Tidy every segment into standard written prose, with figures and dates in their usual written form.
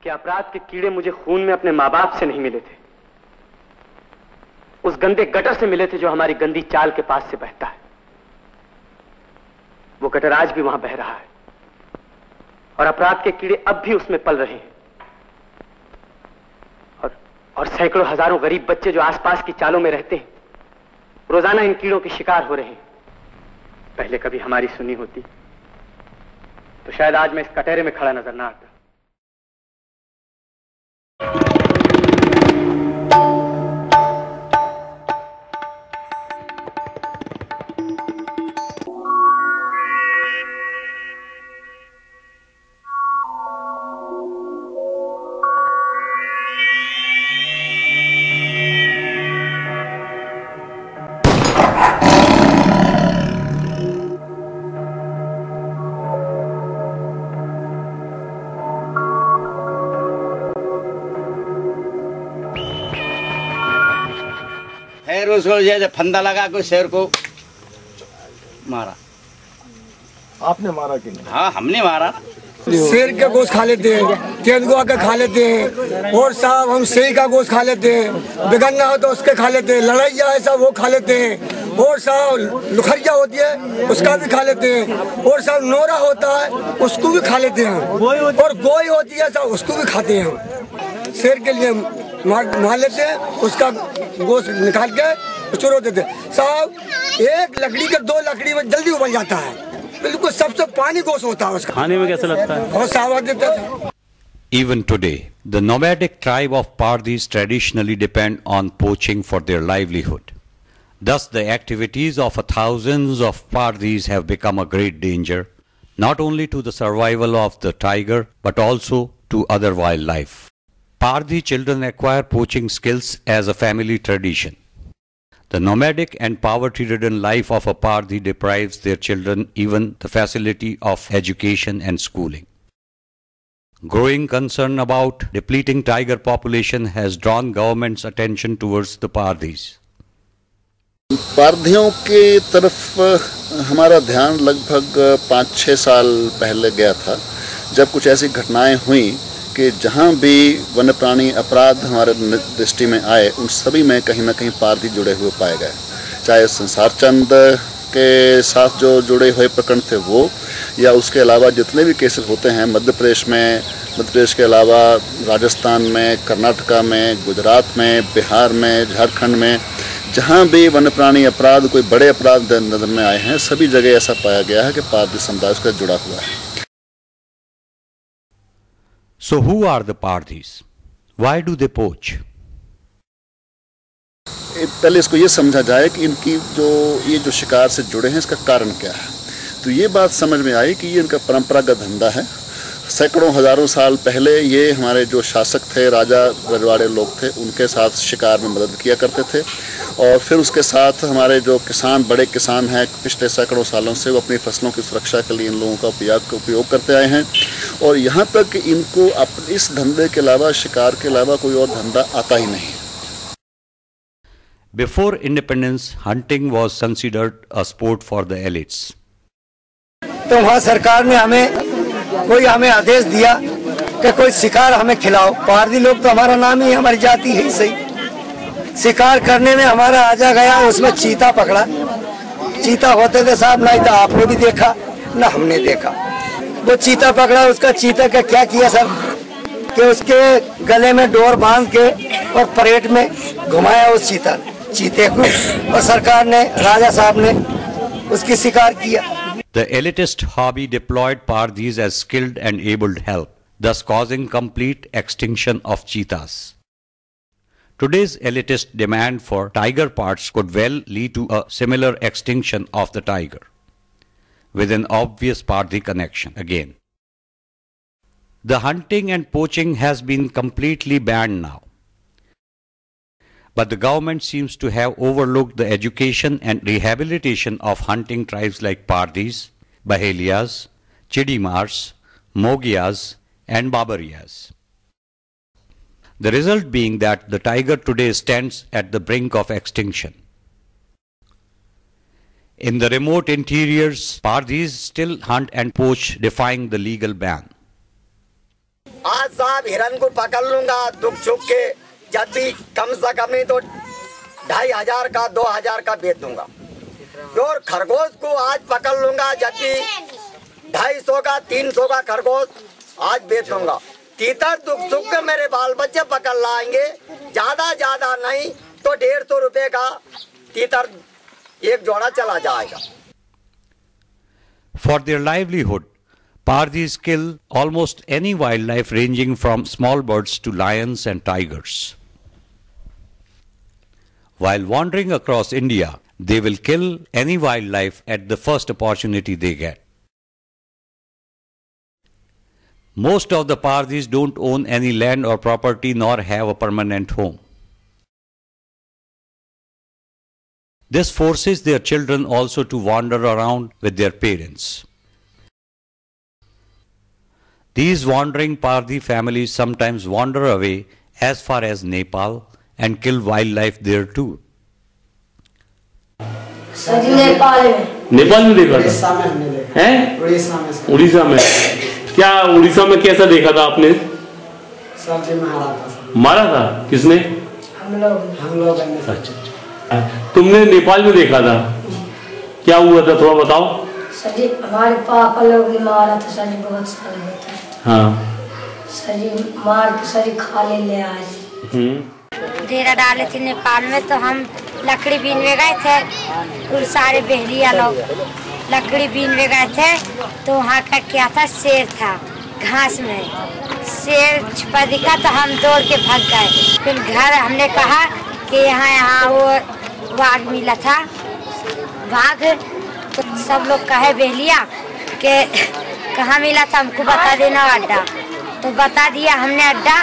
कि अपराध के कीड़े मुझे खून में अपने माँ बाप से नहीं मिले थे, उस गंदे गटर से मिले थे जो हमारी गंदी चाल के पास से बहता है। वो गटर आज भी वहां बह रहा है और अपराध के कीड़े अब भी उसमें पल रहे हैं। और सैकड़ों हजारों गरीब बच्चे जो आसपास की चालों में रहते हैं, रोजाना इन कीड़ों के शिकार हो रहे हैं। पहले कभी हमारी सुनी होती तो शायद आज मैं इस कटहरे में खड़ा नजर ना आता। उसको जैसे फंदा लगा कोई शेर को मारा। आपने मारा कि नहीं? हाँ, हमने मारा। शेर का गोश्त खा लेते हैं, तेंदुआ का खा लेते हैं, और साहब हम शेर का गोश्त खा लेते हैं, बिगन्ना हो तो उसके खा लेते हैं, लड़ैया है सब वो खा लेते हैं, और साहब लुखरिया होती है उसका भी खा लेते हैं, और साहब नोरा होता है उसको भी खा लेते हैं, और गोई होती है सब उसको भी खाते हैं। शेर के लिए मार लेते हैं, उसका गोश्त निकाल के चुरो देते हैं। साहब एक लकड़ी के 2 लकड़ी में जल्दी उबल जाता है, बिल्कुल सबसे पानी गोश्त होता है उसका। खाने में कैसा लगता है? बहुत स्वाद देता है। Even today, the nomadic tribe of Pardhis traditionally depend on poaching for their livelihood. Thus, the activities of thousands of Pardhis have become a great danger, not only to the survival of the tiger, but also to other wildlife. Pardhi children acquire poaching skills as a family tradition. The nomadic and poverty-ridden life of a Pardhi deprives their children even the facility of education and schooling. Growing concern about depleting tiger population has drawn government's attention towards the Pardhis. पारधियों की तरफ हमारा ध्यान लगभग 5-6 साल पहले गया था, जब कुछ ऐसी घटनाएं हुई कि जहां भी वन्य प्राणी अपराध हमारे दृष्टि में आए, उन सभी में कहीं ना कहीं पारधी जुड़े हुए पाए गए। चाहे संसार चंद के साथ जो जुड़े हुए प्रकरण थे वो, या उसके अलावा जितने भी केसेस होते हैं मध्य प्रदेश के अलावा राजस्थान में, कर्नाटका में, गुजरात में, बिहार में, झारखंड में, जहां भी वन्य प्राणी अपराध कोई बड़े अपराध नजर में आए हैं, सभी जगह ऐसा पाया गया है कि पारधी समुदाय उसका जुड़ा हुआ है। So who are the Pardhis? Why do they poach? पहले इसको ये समझा जाए कि इनकी ये जो शिकार से जुड़े हैं इसका कारण क्या है। तो ये बात समझ में आई कि ये इनका परंपरागत धंधा है। सैकड़ों हजारों साल पहले ये हमारे जो शासक थे, राजा रजवाड़े लोग थे, उनके साथ शिकार में मदद किया करते थे, और फिर उसके साथ हमारे जो किसान, बड़े किसान हैं, पिछले सैकड़ों सालों से वो अपनी फसलों की सुरक्षा के लिए इन लोगों का उपयोग करते आए हैं, और यहाँ तक कि इनको इस धंधे के अलावा, शिकार के अलावा कोई और धंधा आता ही नहीं। Before independence, hunting was considered a sport for the elites. तो वहाँ सरकार ने हमें आदेश दिया कि कोई शिकार हमें खिलाओ। पारधी लोग तो हमारा नाम ही, हमारी जाति है ही सही। शिकार करने में हमारा आजा गया, उसमें चीता पकड़ा। चीता होते थे साहब, नहीं तो आपने भी देखा ना हमने देखा। वो चीता पकड़ा, उसका चीता का क्या किया सर कि उसके गले में डोर बांध के और परेड में घुमाया उस चीते को, और सरकार ने, राजा साहब ने उसकी शिकार किया। The elitist hobby deployed Pardhis as skilled and abled help, thus causing complete extinction of cheetahs. Today's elitist demand for tiger parts could well lead to a similar extinction of the tiger, with an obvious Pardhi connection again. The hunting and poaching has been completely banned now, but the government seems to have overlooked the education and rehabilitation of hunting tribes like Pardhis, Bahelias, Chidimars, Mogias and Babariyas. The result being that the tiger today stands at the brink of extinction. In the remote interiors, Pardhis still hunt and poach, defying the legal ban. आज साहब हिरन को पकड़ लूंगा दुख छुप के, जब भी कम से कम नहीं तो 2500 का 2000 का बेच दूंगा। और खरगोश को आज पकड़ लूंगा, जब भी 250 का 300 का खरगोश आज बेच दूंगा। तीतर दुख सुख के मेरे बाल बच्चे पकड़ लाएंगे, ज्यादा नहीं तो 150 रुपए का तीतर एक जोड़ा चला जाएगा। For their livelihood, Pardhis kill almost any wildlife ranging from small birds to lions and tigers. While wandering across India, they will kill any wildlife at the first opportunity they get. Most of the Pardhis don't own any land or property nor have a permanent home. This forces their children also to wander around with their parents. These wandering Pardhi families sometimes wander away as far as Nepal and kill wildlife there too. Nepal में देखा था? हैं? उड़ीसा में। क्या उड़ीसा में कैसा देखा था आपने? सर जी मारा था? किसने? हम लोग। अच्छा। तुमने नेपाल में देखा था? क्या हुआ था थोड़ा बताओ। सर जी हमारे पापा लोग ने मारा था सर जी, बहुत साल होता है। हाँ सर जी मार के सर जी खा ले आज। डेरा डाले थे नेपाल में, तो हम लकड़ी बीनने गए थे, कुल सारे बहरिया लोग लकड़ी बीनने गए थे। तो वहाँ का क्या था, शेर था घास में, शेर छुपा दिखा तो हम दौड़ के भाग गए। फिर घर हमने कहा कि यहाँ वो बाघ मिला था, बाघ। तो सब लोग कहे बहलिया कि कहाँ मिला था, हमको बता देना अड्डा। तो बता दिया हमने अड्डा।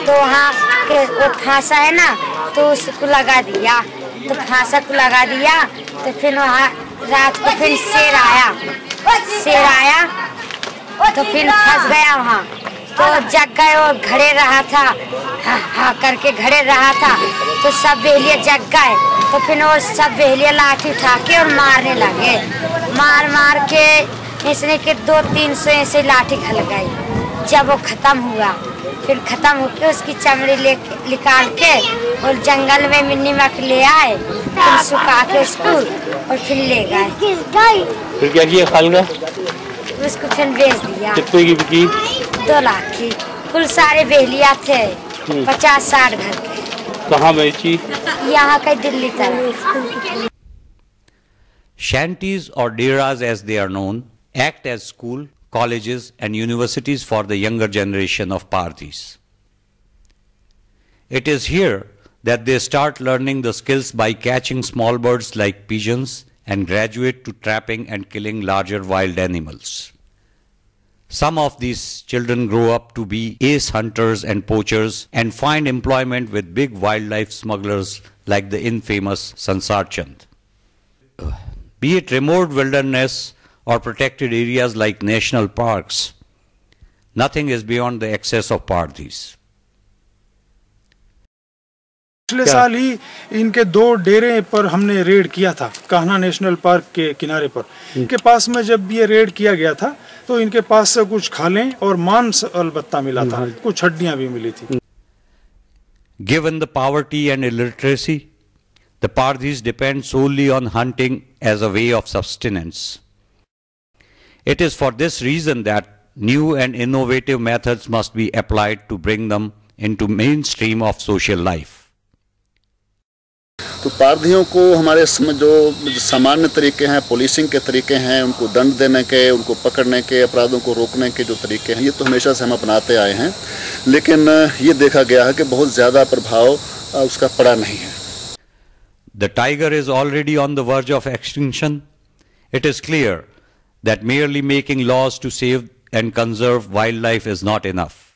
तो वहाँ के वो फांसा है ना, तो उसको लगा दिया। तो फांसा को लगा दिया, तो फिर वहाँ रात को फिर शेर आया तो फिर फंस गया वहाँ। तो जग गए, वो घड़े रहा था, हा करके घड़े रहा था। तो सब बहलिया जग गए। तो फिर वो सब बहलिया लाठी उठा के और मारने लगे। मार के इसने के 200-300 ऐसे लाठी खल गई। जब वो खत्म हुआ, फिर खत्म होके उसकी चमड़ी निकाल के और जंगल में नमक ले आए, फिर सुखा के उसको और फिर ले गए। फिर क्या किया खाल का? उसको फिर बेच दिया। कितने की बिकी? 2 लाख की। कुल सारे बहलिया थे 50-60 घर के। कहाँ बेची? यहाँ का दिल्ली तरफ। Shanties or deras as they are known act as school, colleges and universities for the younger generation of Pardhis. It is here that they start learning the skills by catching small birds like pigeons and graduate to trapping and killing larger wild animals. Some of these children grow up to be ace hunters and poachers and find employment with big wildlife smugglers like the infamous Sansar Chand. Be it remote wilderness or protected areas like national parks, nothing is beyond the access of Pardhis. पिछले साल ही इनके 2 डेरे पर हमने red किया था, Kanha national park के किनारे पर। इनके पास में जब ये रेड किया गया था तो इनके पास से कुछ खालें और मांस अलबत्ता मिला था, कुछ हड्डियां भी मिली थी। Given the poverty and illiteracy, the Pardhis depend solely on hunting as a way of sustenance. It is for this reason that new and innovative methods must be applied to bring them into mainstream of social life. तो पारधियों को हमारे जो सामान्य तरीके हैं, policing के तरीके हैं, उनको दंड देने के, उनको पकड़ने के, अपराधों को रोकने के जो तरीके हैं, ये तो हमेशा से हम अपनाते आए हैं। लेकिन ये देखा गया है कि बहुत ज़्यादा प्रभाव उसका पड़ा नहीं है। The tiger is already on the verge of extinction. It is clear that merely making laws to save and conserve wildlife is not enough.